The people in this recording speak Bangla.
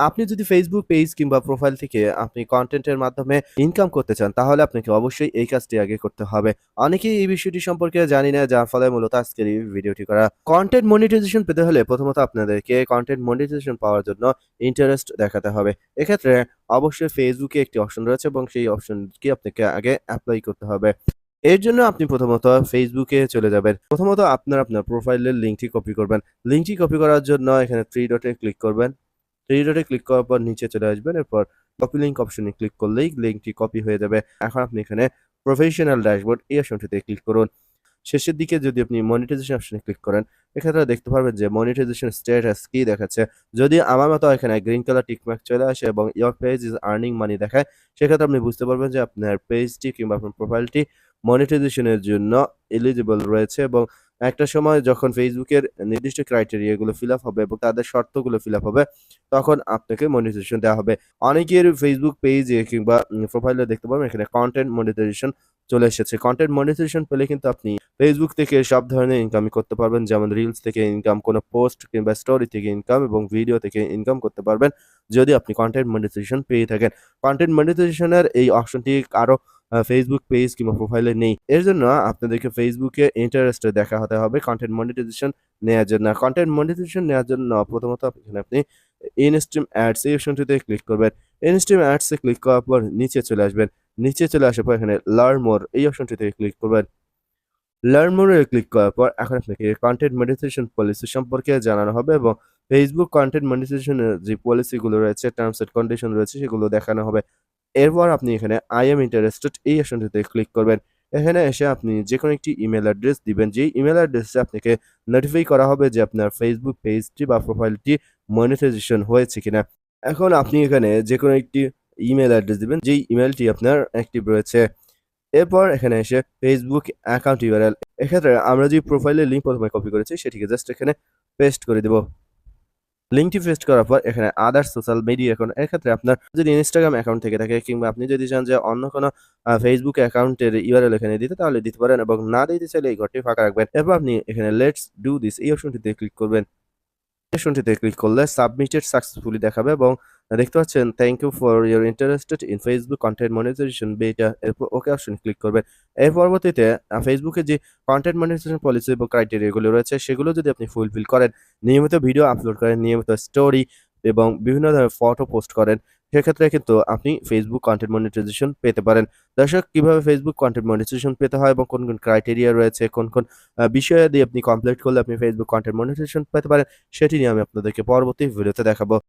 আপনি যদি Facebook পেজ কিংবা প্রোফাইল থেকে আপনি কনটেন্টের মাধ্যমে ইনকাম করতে চান, তাহলে আপনাকে অবশ্যই এই কাজটি আগে করতে হবে। অনেকেই এই বিষয়টি সম্পর্কে জানি না, যার ফলে মূলত আজকের এই ভিডিওটি করা। কনটেন্ট মনিটাইজেশন পেতে হলে প্রথমত আপনাদেরকে কনটেন্ট মনিটাইজেশন পাওয়ার জন্য ইন্টারেস্ট দেখাতে হবে। এক্ষেত্রে অবশ্যই Facebook এ একটি অপশন রয়েছে এবং সেই অপশনটি আপনাকে আগে এপ্লাই করতে হবে। এর জন্য আপনি প্রথমত Facebook এ চলে যাবেন। প্রথমত আপনার প্রোফাইলের লিঙ্কটি কপি করবেন। লিঙ্কটি কপি করার জন্য এখানে 3 ডটে ক্লিক করবেন। 3 ডটে ক্লিক করার পর নিচে চলে আসবেন। এরপর কপি লিঙ্ক অপশনে ক্লিক করলেই লিঙ্কটি কপি হয়ে যাবে। এখন আপনি এখানে প্রফেশনাল ড্যাশবোর্ড এই অপশনটিতে ক্লিক করুন। শেষের দিকে যদি আপনি মনিটাইজেশন অপশনে ক্লিক করেন, এক্ষেত্রে দেখতে পারবেন যে মনিটাইজেশন স্ট্যাটাস কি দেখাচ্ছে। যদি আমার মতো এখানে গ্রিন কালার টিক মার্ক চলে আসে এবং your page is earning money দেখায়, সেক্ষেত্রে আপনি বুঝতে পারবেন যে আপনার পেজটি কিংবা আপনার প্রোফাইলটি মনিটাইজেশনের জন্য এলিজিবল রয়েছে এবং একটা সময় যখন ফেসবুকের নির্দিষ্ট ক্রাইটেরিয়া গুলো ফিল আপ হবে এবং তাদের শর্তগুলো ফিল আপ হবে, তখন আপনাকে মনিটাইজেশন দেওয়া হবে। অনেকের ফেসবুক পেজে কিংবা প্রোফাইলে দেখতে পাবেন এখানে কনটেন্ট মনিটাইজেশন চলে এসেছে। কনটেন্ট মনিটাইজেশন পেলে কিন্তু আপনি ফেসবুক থেকে সব ধরনের ইনকামই করতে পারবেন। যেমন রিলস থেকে ইনকাম, কোনো পোস্ট কিংবা স্টোরি থেকে ইনকাম এবং ভিডিও থেকে ইনকাম করতে পারবেন, যদি আপনি কনটেন্ট মনিটাইজেশন পেয়ে থাকেন। কনটেন্ট মনিটাইজেশনের এই অপশনটি কারো ফেসবুক পেজ কিংবা প্রোফাইলে নেই। এর জন্য আপনাদেরকে ফেসবুকে ইন্টারেস্টেড দেখা হতে হবে কনটেন্ট মনিটাইজেশন নেয়ার জন্য। কনটেন্ট মনিটাইজেশন নেওয়ার জন্য প্রথমত এখানে আপনি ইনস্ট্রিম অ্যাডস এই অপশনটিতে ক্লিক করবেন। ইনস্ট্রিম অ্যাডস এ ক্লিক করার পর নিচে চলে আসবেন। নিচে চলে আসার পর এখানে লার্ন মোর এই অপশনটিতে ক্লিক করবেন। লার্ন মোর এ ক্লিক করার পর এখন আপনাকে কনটেন্ট মনিটাইজেশন পলিসি সম্পর্কে জানানো হবে এবং ফেসবুক কনটেন্ট মনিটাইজেশন এর যে পলিসিগুলো রয়েছে, টার্মস এন্ড কন্ডিশন রয়েছে, সেগুলো দেখানো হবে। এরপর আপনি এখানে আই এম ইন্টারেস্টেড এই অপশনটিতে ক্লিক করবেন। এখানে এসে আপনি যেকোনো একটি ইমেইল অ্যাড্রেস দিবেন, যেই ইমেইল অ্যাড্রেসে আপনাকে নোটিফাই করা হবে যে আপনার ফেসবুক পেজটি বা প্রোফাইলটি মনিটাইজেশন হয়েছে কিনা। এখন আপনি এখানে যেকোনো একটি ইমেইল অ্যাড্রেস দিবেন, যেই ইমেইলটি আপনার অ্যাক্টিভ রয়েছে। এরপর এখানে এসে ফেসবুক অ্যাকাউন্ট ইউআরএল, এক্ষেত্রে আমরা যে প্রোফাইলের লিঙ্ক প্রথমে কপি করেছি সেটিকে জাস্ট এখানে পেস্ট করে দেব। লিঙ্কটি পেস্ট করার পর এখানে আদার সোশ্যাল মিডিয়া অ্যাকাউন্ট, এক্ষেত্রে আপনার যদি ইনস্টাগ্রাম অ্যাকাউন্ট থেকে থাকে কিংবা আপনি যদি চান যে অন্য কোনো ফেসবুক অ্যাকাউন্টের ইউআরএল এখানে দিতে, তাহলে দিতে পারেন এবং না দিতে চাইলে এই ঘরটি ফাঁকা রাখবেন। এরপর আপনি এখানে লেটস ডু দিস এই অপশনটিতে ক্লিক করবেন। অপশনটিতে ক্লিক করলে সাবমিটেড সাকসেসফুলি দেখাবে এবং দেখতে পাচ্ছেন thank you for your interested in Facebook content monetization beta, এরপর ওকে অপশন ক্লিক করবেন। এর পরবর্তীতে ফেসবুকে যে কন্টেন্ট মনিটাইজেশন পলিসি এবং ক্রাইটেরিয়া গুলো রয়েছে, সেগুলো যদি আপনি ফুলফিল করেন, নিয়মিত ভিডিও আপলোড করেন, নিয়মিত স্টোরি এবং বিভিন্ন ধরনের ফটো পোস্ট করেন, সেক্ষেত্রে কিন্তু আপনি ফেসবুক কন্টেন্ট মনিটাইজেশন পেতে পারেন। দর্শক, কিভাবে ফেসবুক কন্টেন্ট মনিটাইজেশন পেতে হয় এবং কোন ক্রাইটেরিয়া রয়েছে, কোন বিষয়াদি আপনি কমপ্লিট করলে আপনি ফেসবুক কন্টেন্ট মনিটাইজেশন পেতে পারেন, সেটি নিয়ে আমি আপনাদেরকে পরবর্তী ভিডিওতে দেখাবো।